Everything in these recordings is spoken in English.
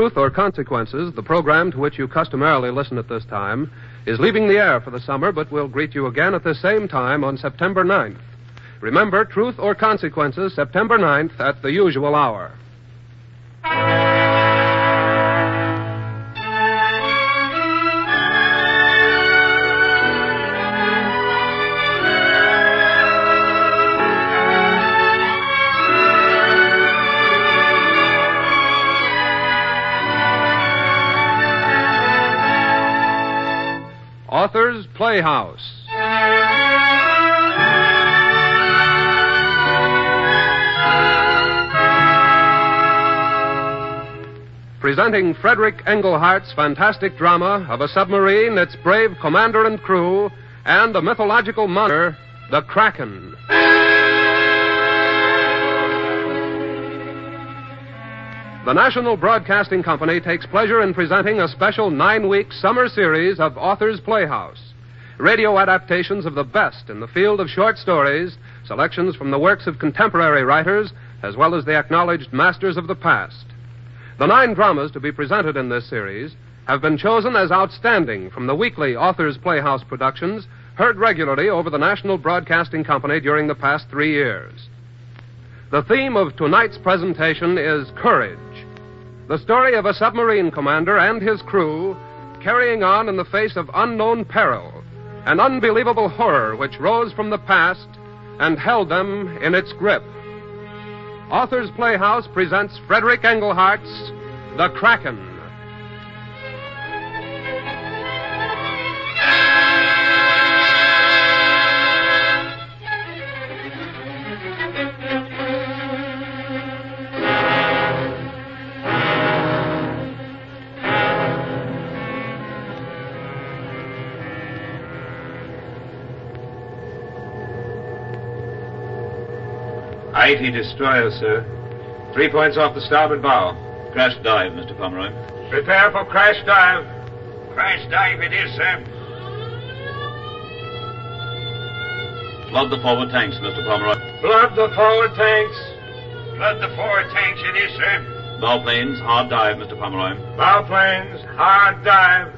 Truth or Consequences, the program to which you customarily listen at this time, is leaving the air for the summer, but will greet you again at the same time on September 9th. Remember, Truth or Consequences, September 9th at the usual hour. Author's Playhouse. Presenting Frederick Englehart's fantastic drama of a submarine, its brave commander and crew, and the mythological monster, the Kracken. The National Broadcasting Company takes pleasure in presenting a special 9-week summer series of Author's Playhouse. Radio adaptations of the best in the field of short stories, selections from the works of contemporary writers, as well as the acknowledged masters of the past. The 9 dramas to be presented in this series have been chosen as outstanding from the weekly Author's Playhouse productions heard regularly over the National Broadcasting Company during the past 3 years. The theme of tonight's presentation is courage. The story of a submarine commander and his crew carrying on in the face of unknown peril, an unbelievable horror which rose from the past and held them in its grip. Author's Playhouse presents Frederick Englehart's The Kracken. IT destroyer, sir. 3 points off the starboard bow. Crash dive, Mr. Pomeroy. Prepare for crash dive. Crash dive it is, sir. Flood the forward tanks, Mr. Pomeroy. Flood the forward tanks. Flood the forward tanks it is, sir. Bow planes, hard dive, Mr. Pomeroy. Bow planes, hard dive.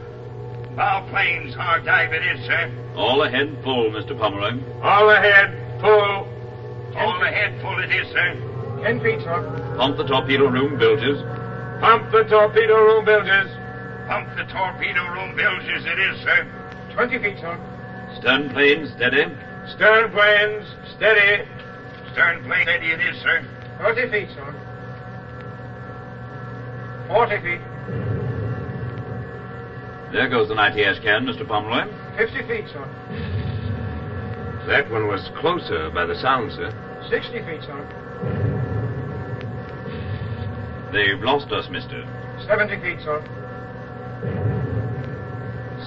Bow planes, hard dive it is, sir. All ahead, full, Mr. Pomeroy. All ahead, full. All ahead, full it is, sir. 10 feet, sir. Pump the torpedo room bilges. Pump the torpedo room bilges. Pump the torpedo room bilges it is, sir. 20 feet, sir. Stern planes, steady. Stern planes, steady. Stern plane, steady it is, sir. 30 feet, sir. 40 feet. There goes the 90 can, Mr. Pomeroy. 50 feet, sir. That one was closer by the sound, sir. 60 feet, sir. They've lost us, mister. 70 feet, sir.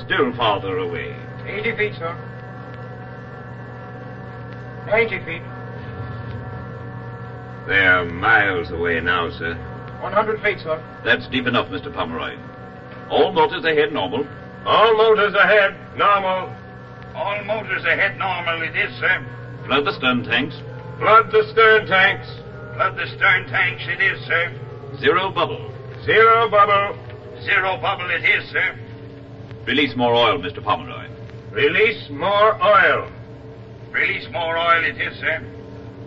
Still farther away. 80 feet, sir. 90 feet. They're miles away now, sir. 100 feet, sir. That's deep enough, Mr. Pomeroy. All motors ahead, normal. All motors ahead, normal. All motors ahead normal it is, sir. Flood the stern tanks. Flood the stern tanks. Flood the stern tanks it is, sir. Zero bubble. Zero bubble. Zero bubble it is, sir. Release more oil, Mr. Pomeroy. Release more oil. Release more oil it is, sir.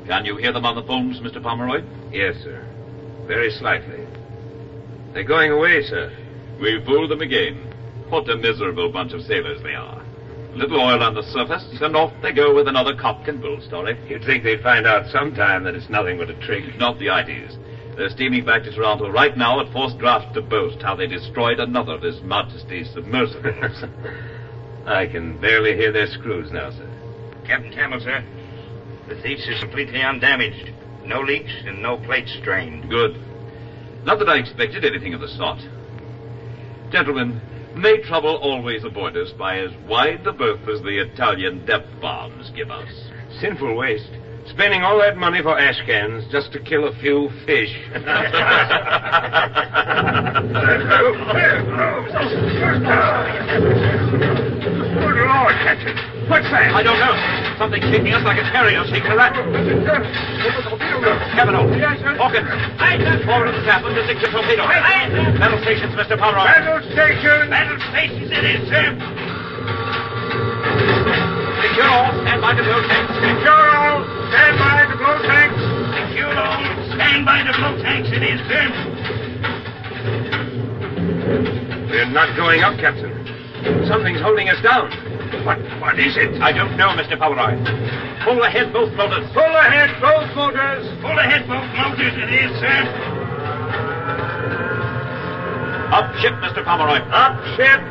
Can you hear them on the phones, Mr. Pomeroy? Yes, sir. Very slightly. They're going away, sir. We fooled them again. What a miserable bunch of sailors they are. A little oil on the surface, and off they go with another cock and bull story. You'd think they'd find out sometime that it's nothing but a trick. Not the IDs. They're steaming back to Toronto right now at forced draft to boast how they destroyed another of His Majesty's submersibles. I can barely hear their screws now, sir. Captain Campbell, sir. The Thiefs is completely undamaged. No leaks and no plates strained. Good. Not that I expected anything of the sort. Gentlemen, may trouble always avoid us by as wide a berth as the Italian depth bombs give us. Sinful waste. Spending all that money for ash cans just to kill a few fish. Good Lord, Captain? What's that? I don't know. Something shaking us like a terrier shakes a rat. Cavanaugh. Yes, sir. Hawkins. Forward of the sapling to 6 torpedo. Battle stations, Mr. Pomeroy. Battle station. Battle stations it is, sir. Secure all. Stand by to blow tanks. Secure all. Stand by to blow tanks. Secure all. Stand by to blow tanks it is, sir. We're not going up, Captain. Something's holding us down. What is it? I don't know, Mr. Pomeroy. Pull ahead both motors. Pull ahead both motors. Pull ahead both motors it is, sir. Up ship, Mr. Pomeroy. Up ship.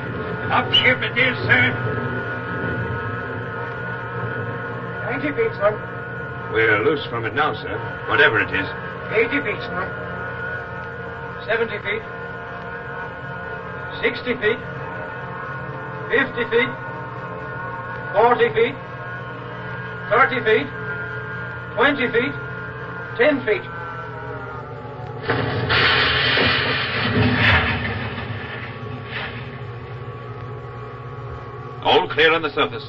Up ship it is, sir. 90 feet, sir. We're loose from it now, sir. Whatever it is. 80 feet, sir. 70 feet. 60 feet. 50 feet. 40 feet. 30 feet. 20 feet. 10 feet. All clear on the surface.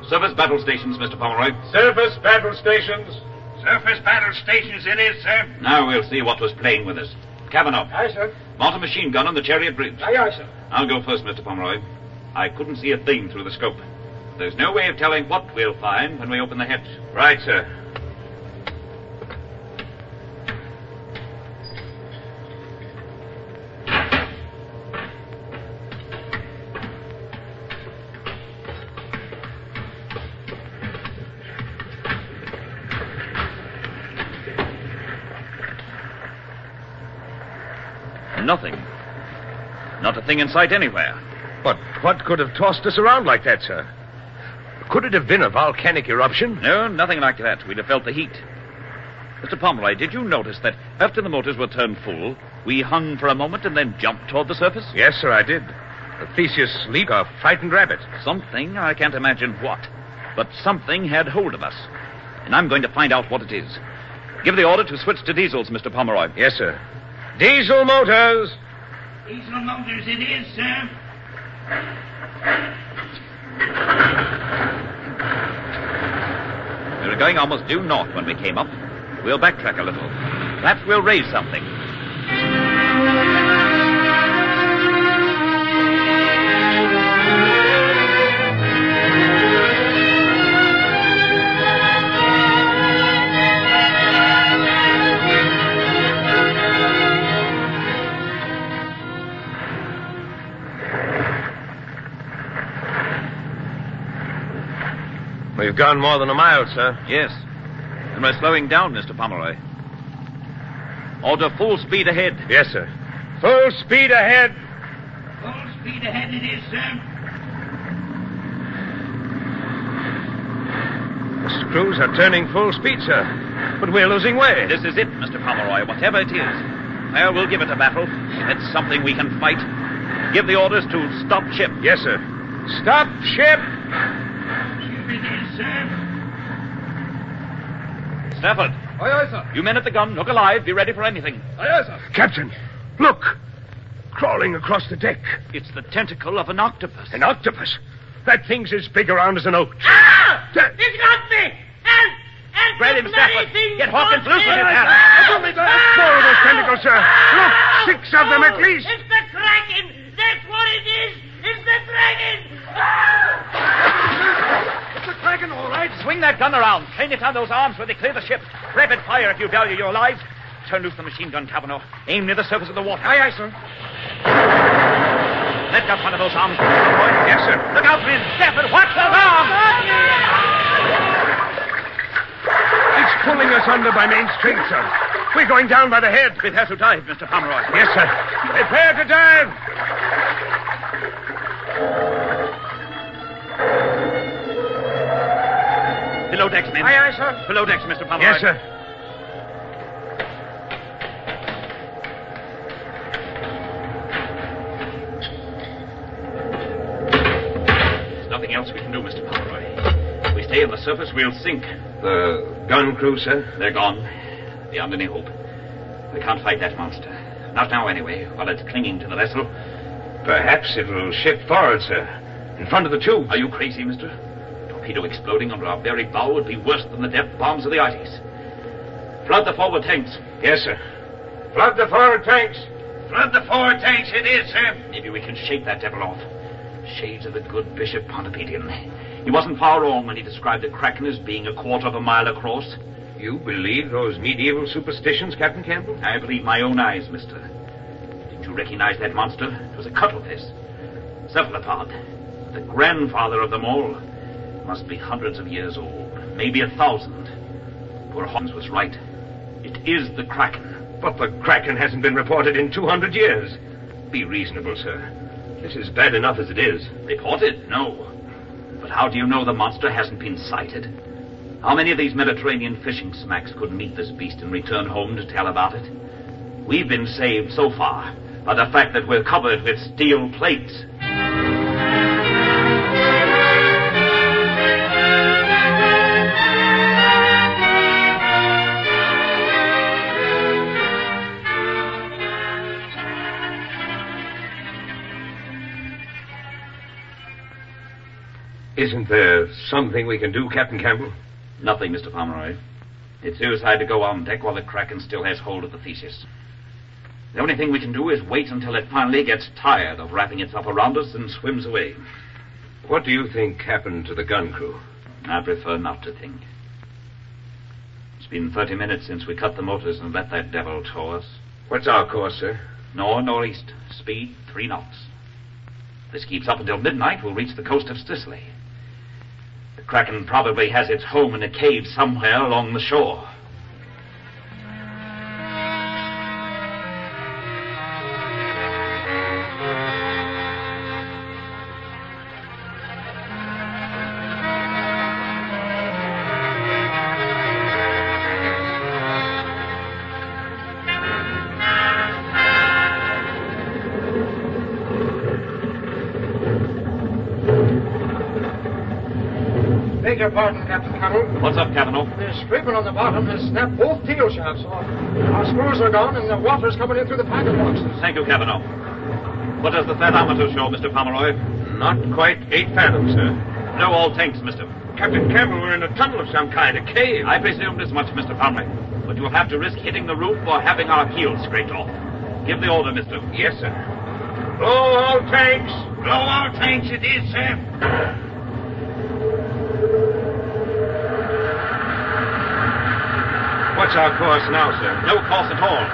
Surface battle stations, Mr. Pomeroy. Surface battle stations. Surface battle stations it is, sir. Now we'll see what was playing with us. Cavanaugh. Aye, sir. Mount a machine gun on the chariot bridge. Aye, aye, sir. I'll go first, Mr. Pomeroy. I couldn't see a thing through the scope. There's no way of telling what we'll find when we open the hatch. Right, sir. Nothing. Not a thing in sight anywhere. But what could have tossed us around like that, sir? Could it have been a volcanic eruption? No, nothing like that. We'd have felt the heat. Mr. Pomeroy, did you notice that after the motors were turned full, we hung for a moment and then jumped toward the surface? Yes, sir, I did. The Theseus leaped a frightened rabbit. Something, I can't imagine what. But something had hold of us. And I'm going to find out what it is. Give the order to switch to diesels, Mr. Pomeroy. Yes, sir. Diesel motors! Diesel motors it is, sir. We were going almost due north when we came up. We'll backtrack a little. Perhaps we'll raise something. We've gone more than a mile, sir. Yes. And we're slowing down, Mr. Pomeroy. Order full speed ahead. Yes, sir. Full speed ahead. Full speed ahead it is, sir. The screws are turning full speed, sir. But we're losing way. This is it, Mr. Pomeroy, whatever it is. Well, we'll give it a battle. It's something we can fight. Give the orders to stop ship. Yes, sir. Stop ship! Ship it is, sir. Stafford. Aye, aye, sir. You men at the gun, look alive, be ready for anything. Aye, aye, sir. Captain, look! Crawling across the deck. It's the tentacle of an octopus. An octopus? That thing's as big around as an oak. Ah! That- It's got me! And Grab him, the bloody Stafford. thing Get Hawkins got loose me. with his hand. More of those tentacles, sir. Look, 6 of them at least. It's the Kracken! That's what it is! It's the Kracken! It's the Kraken, all right. Swing that gun around. Train it on those arms where they clear the ship. Rapid fire if you value your lives. Turn loose the machine gun, Cavanaugh. Aim near the surface of the water. Aye, aye, sir. Let go one of those arms. Boy. Yes, sir. Look out, men. Stafford, watch those arms. It's pulling us under by main strength, sir. We're going down by the head. Prepare to dive, Mr. Pomeroy. Yes, sir. Prepare to dive. Below decks, men. Aye, aye, sir. Below decks, Mr. Pomeroy. Yes, sir. There's nothing else we can do, Mr. Pomeroy. If we stay on the surface, we'll sink. The gun crew, sir? They're gone. Beyond any hope. We can't fight that monster. Not now, anyway, while it's clinging to the vessel. Perhaps it will shift forward, sir. In front of the tube. Are you crazy, mister? torpedo exploding under our very bow would be worse than the depth bombs of the ices. Flood the forward tanks. Yes, sir. Flood the forward tanks. Flood the forward tanks it is, sir. Maybe we can shake that devil off. Shades of the good Bishop Pontoppidan. He wasn't far wrong when he described the Kracken as being 1/4 mile across. You believe those medieval superstitions, Captain Campbell? I believe my own eyes, mister. Didn't you recognize that monster? It was a cuttlefish. Cephalopod. The grandfather of them all. Must be hundreds of years old. Maybe 1,000. Poor Holmes was right. It is the Kracken. But the Kraken hasn't been reported in 200 years. Be reasonable, sir. This is bad enough as it is. Reported? No. But how do you know the monster hasn't been sighted? How many of these Mediterranean fishing smacks could meet this beast and return home to tell about it? We've been saved so far by the fact that we're covered with steel plates. Isn't there something we can do, Captain Campbell? Nothing, Mr. Pomeroy. It's suicide to go on deck while the Kraken still has hold of the Theseus. The only thing we can do is wait until it finally gets tired of wrapping itself around us and swims away. What do you think happened to the gun crew? I prefer not to think. It's been 30 minutes since we cut the motors and let that devil tow us. What's our course, sir? Northeast. Speed 3 knots. If this keeps up until midnight, we'll reach the coast of Sicily. The Kraken probably has its home in a cave somewhere along the shore. Beg your pardon, Captain Campbell. What's up, Captain? The scraping on the bottom has snapped both tail shafts off. Our screws are gone, and the water's coming in through the packet boxes. Thank you, Captain. What does the thermometer show, Mr. Pomeroy? Not quite 8 fathoms, sir. No all tanks, mister. Captain Campbell, we're in a tunnel of some kind, a cave. I presumed as much, Mr. Pomeroy. But you'll have to risk hitting the roof or having our keels scraped off. Give the order, mister. Yes, sir. Blow all tanks. Blow all tanks it is, sir. What's our course now, sir? No course at all.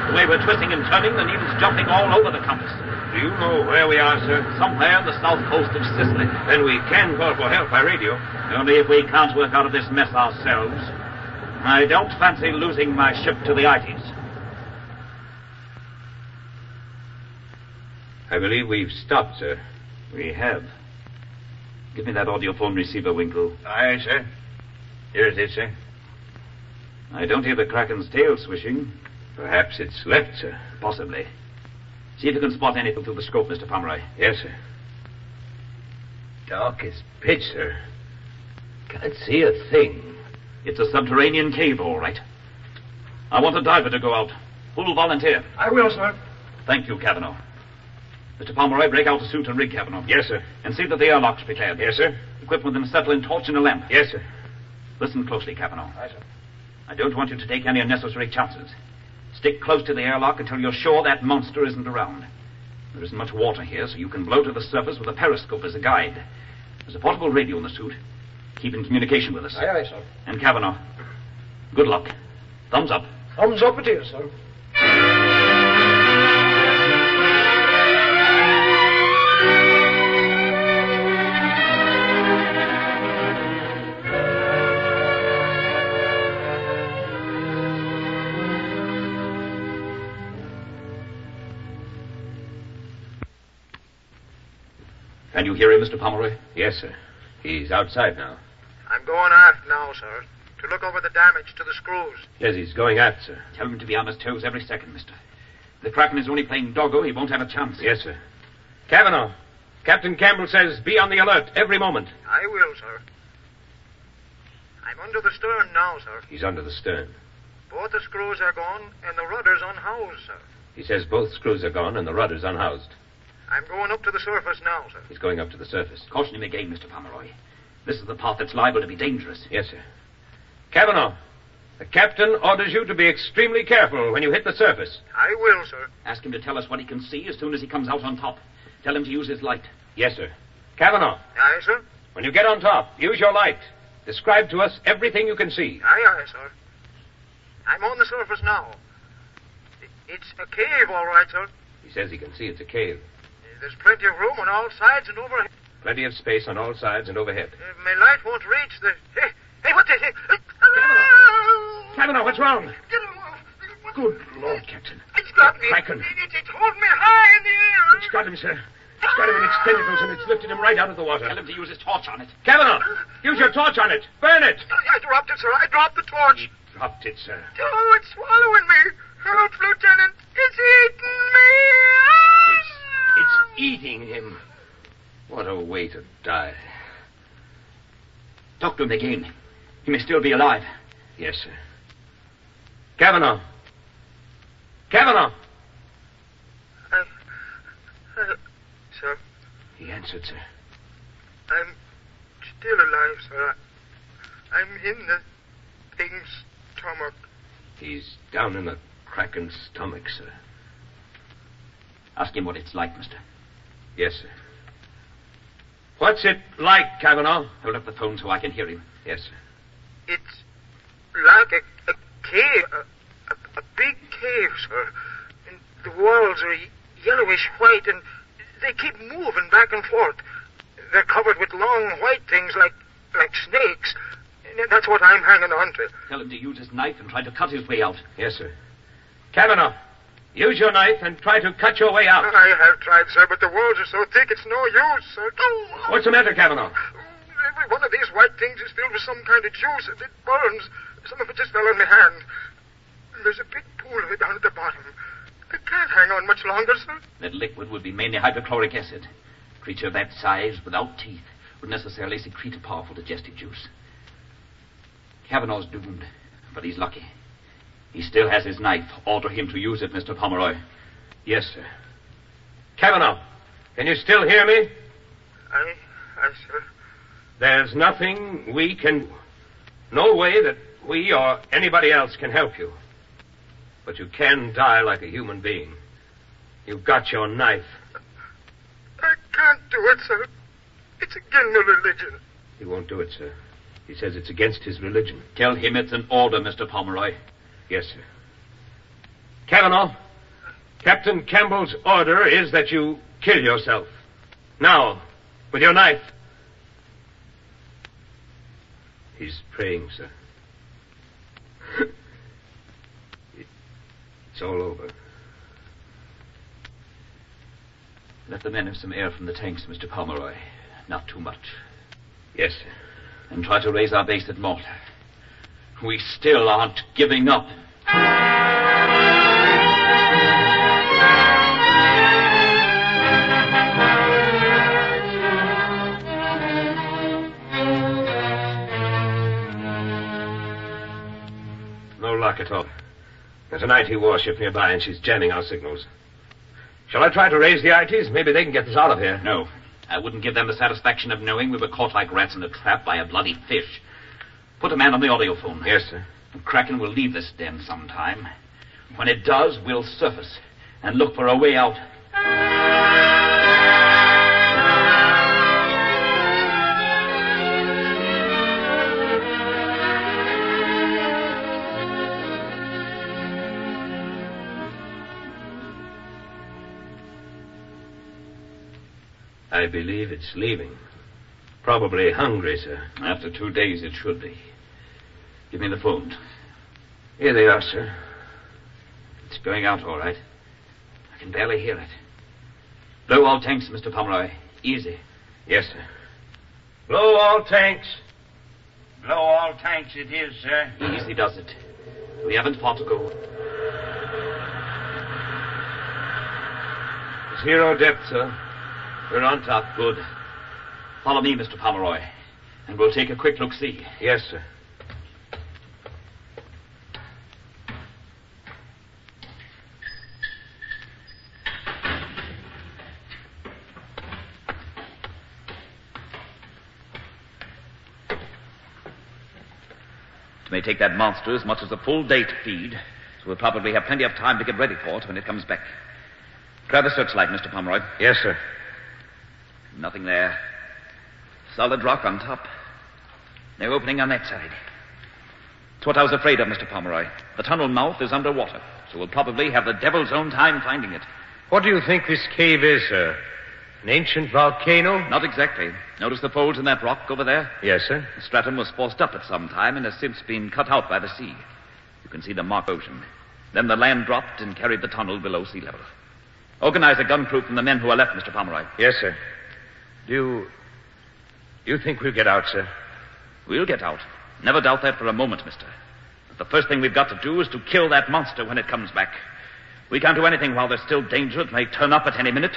The way we're twisting and turning, the needle's jumping all over the compass. Do you know where we are, sir? Somewhere on the south coast of Sicily. Then we can call for help by radio. Only if we can't work out of this mess ourselves. I don't fancy losing my ship to the Ites. I believe we've stopped, sir. We have. Give me that audiophone receiver, Winkle. Aye, sir. Here it is, sir. I don't hear the Kraken's tail swishing. Perhaps it's left, sir. Possibly. See if you can spot anything through the scope, Mr. Pomeroy. Yes, sir. Dark as pitch, sir. Can't see a thing. It's a subterranean cave, all right. I want a diver to go out. Who'll volunteer? I will, sir. Thank you, Cavanaugh. Mr. Pomeroy, break out a suit and rig, Cavanaugh. Yes, sir. And see that the airlock's prepared. Yes, sir. Equip with an acetylene torch and a lamp. Yes, sir. Listen closely, Cavanaugh. Aye, sir. I don't want you to take any unnecessary chances. Stick close to the airlock until you're sure that monster isn't around. There isn't much water here, so you can blow to the surface with a periscope as a guide. There's a portable radio in the suit. Keep in communication with us. Aye, aye, sir. And Cavanaugh, good luck. Thumbs up. Thumbs up it is, sir. Can you hear him, Mr. Pomeroy? Yes, sir. He's outside now. I'm going aft now, sir, to look over the damage to the screws. Yes, he's going aft, sir. Tell him to be on his toes every second, mister. If the Kraken is only playing doggo, he won't have a chance. Yes, sir. Cavanaugh, Captain Campbell says be on the alert every moment. I will, sir. I'm under the stern now, sir. He's under the stern. Both the screws are gone and the rudder's unhoused, sir. He says both screws are gone and the rudder's unhoused. I'm going up to the surface now, sir. He's going up to the surface. Caution him again, Mr. Pomeroy. This is the part that's liable to be dangerous. Yes, sir. Cavanaugh, the captain orders you to be extremely careful when you hit the surface. I will, sir. Ask him to tell us what he can see as soon as he comes out on top. Tell him to use his light. Yes, sir. Cavanaugh, Aye, sir. when you get on top, use your light. Describe to us everything you can see. Aye, sir. I'm on the surface now. It's a cave, all right, sir. He says he can see it's a cave. There's plenty of room on all sides and overhead. Plenty of space on all sides and overhead. My light won't reach the... Hey, what the... Cavanaugh, what's wrong? Get him off. Good Lord, Captain. It's got me. Kracken. It's holding me high in the air. It's got him, sir. It's got him in its tentacles, and it's lifted him right out of the water. Tell him to use his torch on it. Cavanaugh, use your torch on it. Burn it. I dropped it, sir. I dropped the torch. He dropped it, sir. Oh, it's swallowing me. Help, Lieutenant. It's eating me. It's eating him. What a way to die. Doctor him again. He may still be alive. Yes, sir. Cavanaugh. Cavanaugh. Sir, He answered, sir. I'm still alive, sir. I'm in the thing's stomach. He's down in the Kracken's stomach, sir. Ask him what it's like, mister. Yes, sir. What's it like, Cavanaugh? Hold up the phone so I can hear him. Yes, sir. It's like a cave, a big cave, sir. And the walls are yellowish white, and they keep moving back and forth. They're covered with long white things like snakes. And that's what I'm hanging on to. Tell him to use his knife and try to cut his way out. Yes, sir. Cavanaugh, use your knife and try to cut your way out. I have tried, sir, but the walls are so thick it's no use, sir. What's the matter, Cavanaugh? Every one of these white things is filled with some kind of juice, and it burns. Some of it just fell on my hand. There's a big pool of it down at the bottom. I can't hang on much longer, sir. That liquid would be mainly hydrochloric acid. A creature of that size, without teeth, would necessarily secrete a powerful digestive juice. Cavanaugh's doomed, but he's lucky. He still has his knife. Order him to use it, Mr. Pomeroy. Yes, sir. Cavanaugh, can you still hear me? I, sir. There's nothing we can do. No way that we or anybody else can help you. But you can die like a human being. You've got your knife. I can't do it, sir. It's against my religion. He won't do it, sir. He says it's against his religion. Tell him it's an order, Mr. Pomeroy. Yes, sir. Cavanaugh, Captain Campbell's order is that you kill yourself. Now, with your knife. He's praying, sir. It's all over. Let the men have some air from the tanks, Mr. Pomeroy. Not too much. Yes, sir. And try to raise our base at Malta. We still aren't giving up. No luck at all. There's an IT warship nearby, and she's jamming our signals. Shall I try to raise the ITs? Maybe they can get us out of here. No. I wouldn't give them the satisfaction of knowing we were caught like rats in a trap by a bloody fish. Put a man on the audiophone. Yes, sir. Kracken will leave this den sometime. When it does, we'll surface and look for a way out. I believe it's leaving. Probably hungry, sir. After 2 days, it should be. Give me the phone. Here they are, sir. It's going out, all right. I can barely hear it. Blow all tanks, Mr. Pomeroy. Easy. Yes, sir. Blow all tanks. Blow all tanks it is, sir. Easy does it. We haven't far to go. 0 depth, sir. We're on top. Good. Follow me, Mr. Pomeroy, and we'll take a quick look-see. Yes, sir. which may take that monster as much as a full day to feed, so we'll probably have plenty of time to get ready for it when it comes back. Grab the searchlight, Mr. Pomeroy. Yes, sir. Nothing there. Solid rock on top. No opening on that side. It's what I was afraid of, Mr. Pomeroy. The tunnel mouth is underwater, so we'll probably have the devil's own time finding it. What do you think this cave is, sir? An ancient volcano? Not exactly. Notice the folds in that rock over there? Yes, sir. The stratum was forced up at some time and has since been cut out by the sea. You can see the marked ocean. Then the land dropped and carried the tunnel below sea level. Organize a gun crew from the men who are left, Mr. Pomeroy. Yes, sir. Do you think we'll get out, sir? We'll get out. Never doubt that for a moment, mister. But the first thing we've got to do is to kill that monster when it comes back. We can't do anything while there's still danger. It may turn up at any minute.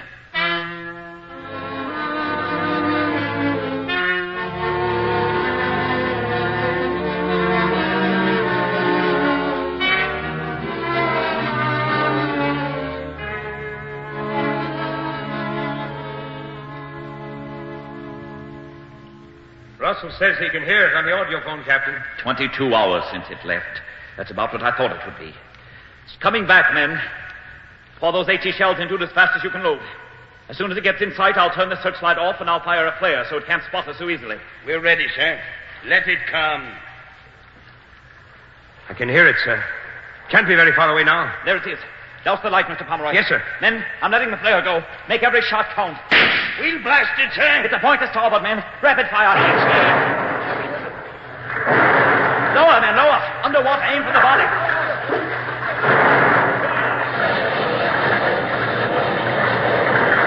Russell says he can hear it on the audiophone, Captain. 22 hours since it left. That's about what I thought it would be. It's coming back, men. Pour those HE shells into it as fast as you can load. As soon as it gets in sight, I'll turn the searchlight off and I'll fire a flare so it can't spot us so easily. We're ready, sir. Let it come. I can hear it, sir. Can't be very far away now. There it is. Douse the light, Mr. Pomeroy. Yes, sir. Men, I'm letting the flare go. Make every shot count. We'll blast it, sir. It's a pointless starboard, men. Rapid fire. Lower, men, lower. Underwater, aim for the body.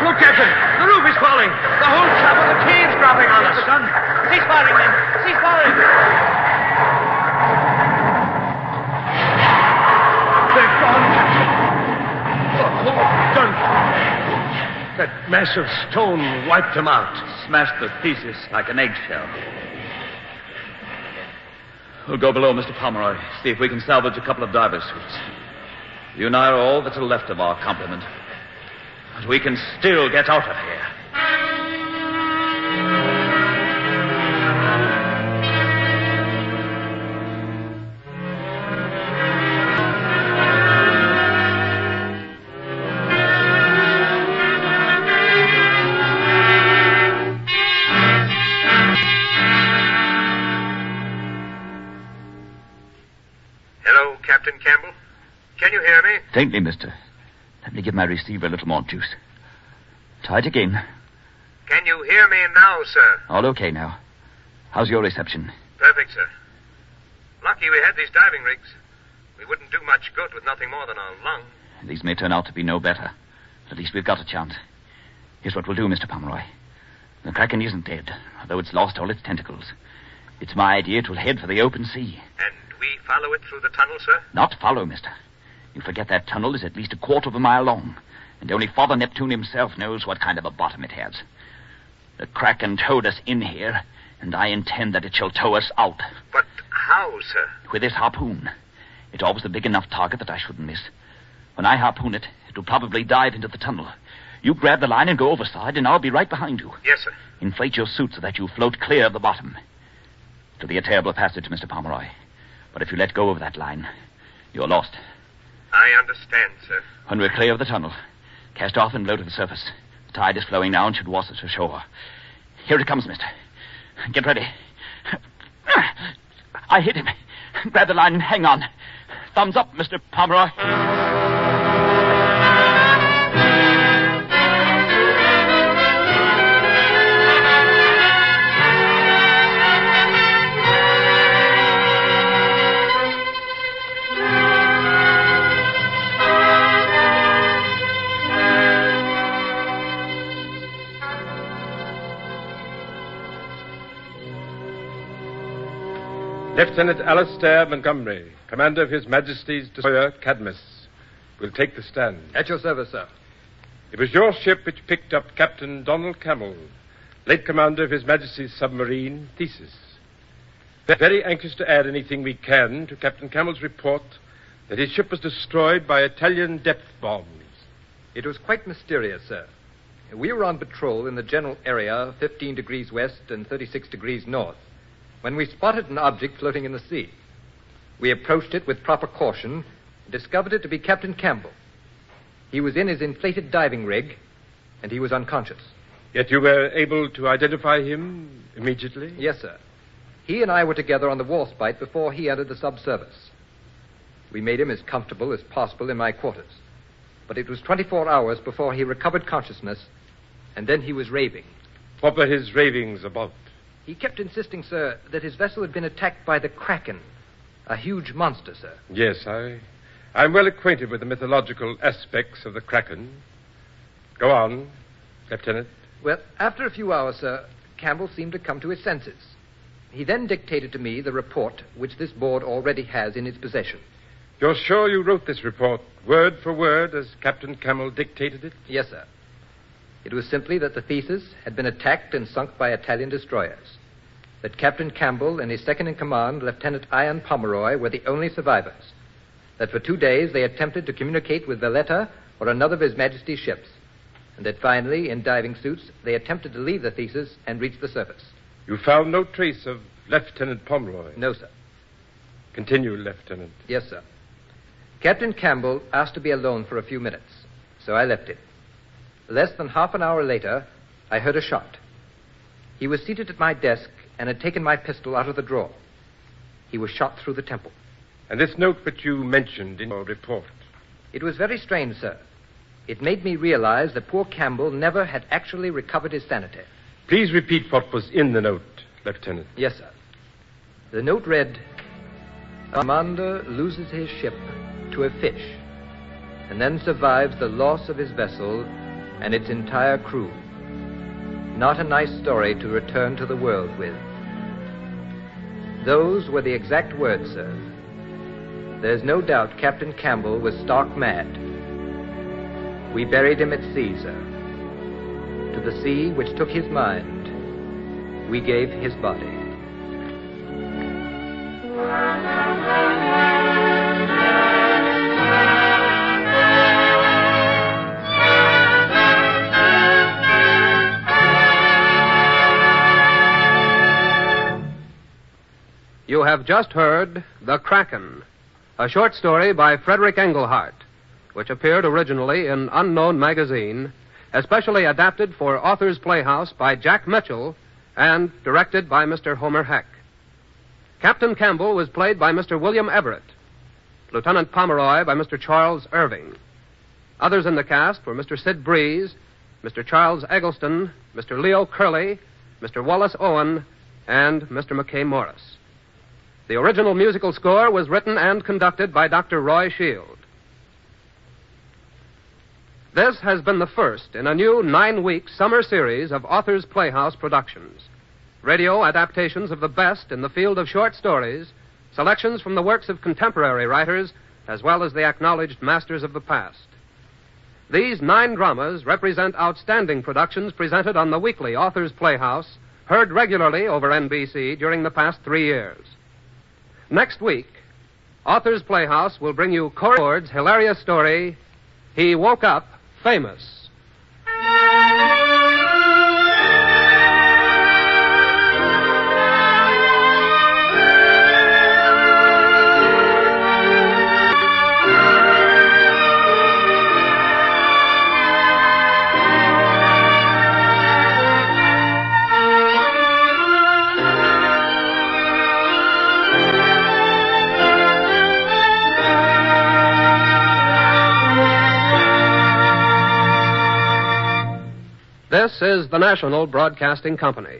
Look, Captain. The roof is falling. The whole top of the cave's dropping on us. The gun. Cease firing, men. Cease firing. They're gone, Captain. The whole gun. That mass of stone wiped them out. Smashed to pieces like an eggshell. We'll go below, Mr. Pomeroy. See if we can salvage a couple of divers' suits. You and I are all that's left of our complement. But we can still get out of here. Hello, Captain Campbell. Can you hear me? Faintly, mister. Let me give my receiver a little more juice. Try it again. Can you hear me now, sir? All okay now. How's your reception? Perfect, sir. Lucky we had these diving rigs. We wouldn't do much good with nothing more than a lung. These may turn out to be no better. At least we've got a chance. Here's what we'll do, Mr. Pomeroy. The Kracken isn't dead, although it's lost all its tentacles. It's my idea it will head for the open sea. And we follow it through the tunnel, sir? Not follow, mister. You forget that tunnel is at least a quarter of a mile long, and only Father Neptune himself knows what kind of a bottom it has. The Kraken towed us in here, and I intend that it shall tow us out. But how, sir? With this harpoon. It's always a big enough target that I shouldn't miss. When I harpoon it, it'll probably dive into the tunnel. You grab the line and go overside, and I'll be right behind you. Yes, sir. Inflate your suit so that you float clear of the bottom. It'll be a terrible passage, Mr. Pomeroy. But if you let go of that line, you're lost. I understand, sir. When we're clear of the tunnel, cast off and blow to the surface. The tide is flowing now and should wash us ashore. Here it comes, mister. Get ready. I hit him. Grab the line and hang on. Thumbs up, Mr. Pomeroy. Lieutenant Alastair Montgomery, commander of His Majesty's destroyer Cadmus, will take the stand. At your service, sir. It was your ship which picked up Captain Donald Campbell, late commander of His Majesty's submarine Thesis. We're very anxious to add anything we can to Captain Campbell's report that his ship was destroyed by Italian depth bombs. It was quite mysterious, sir. We were on patrol in the general area 15 degrees west and 36 degrees north when we spotted an object floating in the sea. We approached it with proper caution and discovered it to be Captain Campbell. He was in his inflated diving rig, and he was unconscious. Yet you were able to identify him immediately? Yes, sir. He and I were together on the Warspite before he entered the subservice. We made him as comfortable as possible in my quarters. But it was 24 hours before he recovered consciousness, and then he was raving. What were his ravings about? He kept insisting, sir, that his vessel had been attacked by the Kracken, a huge monster, sir. Yes, I'm well acquainted with the mythological aspects of the Kraken. Go on, Lieutenant. Well, after a few hours, sir, Campbell seemed to come to his senses. He then dictated to me the report which this board already has in its possession. You're sure you wrote this report word for word as Captain Campbell dictated it? Yes, sir. It was simply that the Theseus had been attacked and sunk by Italian destroyers. That Captain Campbell and his second-in-command, Lieutenant Ian Pomeroy, were the only survivors. That for 2 days they attempted to communicate with Valletta or another of His Majesty's ships. And that finally, in diving suits, they attempted to leave the Theseus and reach the surface. You found no trace of Lieutenant Pomeroy? No, sir. Continue, Lieutenant. Yes, sir. Captain Campbell asked to be alone for a few minutes, so I left him. Less than half an hour later, I heard a shot. He was seated at my desk and had taken my pistol out of the drawer. He was shot through the temple. And this note which you mentioned in your report? It was very strange, sir. It made me realize that poor Campbell never had actually recovered his sanity. Please repeat what was in the note, Lieutenant. Yes, sir. The note read, "A commander loses his ship to a fish and then survives the loss of his vessel and its entire crew. Not a nice story to return to the world with." Those were the exact words, sir. There's no doubt Captain Campbell was stark mad. We buried him at sea, sir. To the sea which took his mind, we gave his body. You have just heard The Kracken, a short story by Frederick Engelhardt, which appeared originally in Unknown magazine, especially adapted for Authors Playhouse by Jack Mitchell and directed by Mr. Homer Heck. Captain Campbell was played by Mr. William Everett, Lieutenant Pomeroy by Mr. Charles Irving. Others in the cast were Mr. Sid Breeze, Mr. Charles Eggleston, Mr. Leo Curley, Mr. Wallace Owen, and Mr. McKay Morris. The original musical score was written and conducted by Dr. Roy Shield. This has been the first in a new 9-week summer series of Authors Playhouse productions. Radio adaptations of the best in the field of short stories, selections from the works of contemporary writers, as well as the acknowledged masters of the past. These 9 dramas represent outstanding productions presented on the weekly Authors Playhouse, heard regularly over NBC during the past 3 years. Next week, Authors Playhouse will bring you Corey Ford's hilarious story, He Woke Up Famous. This is the National Broadcasting Company.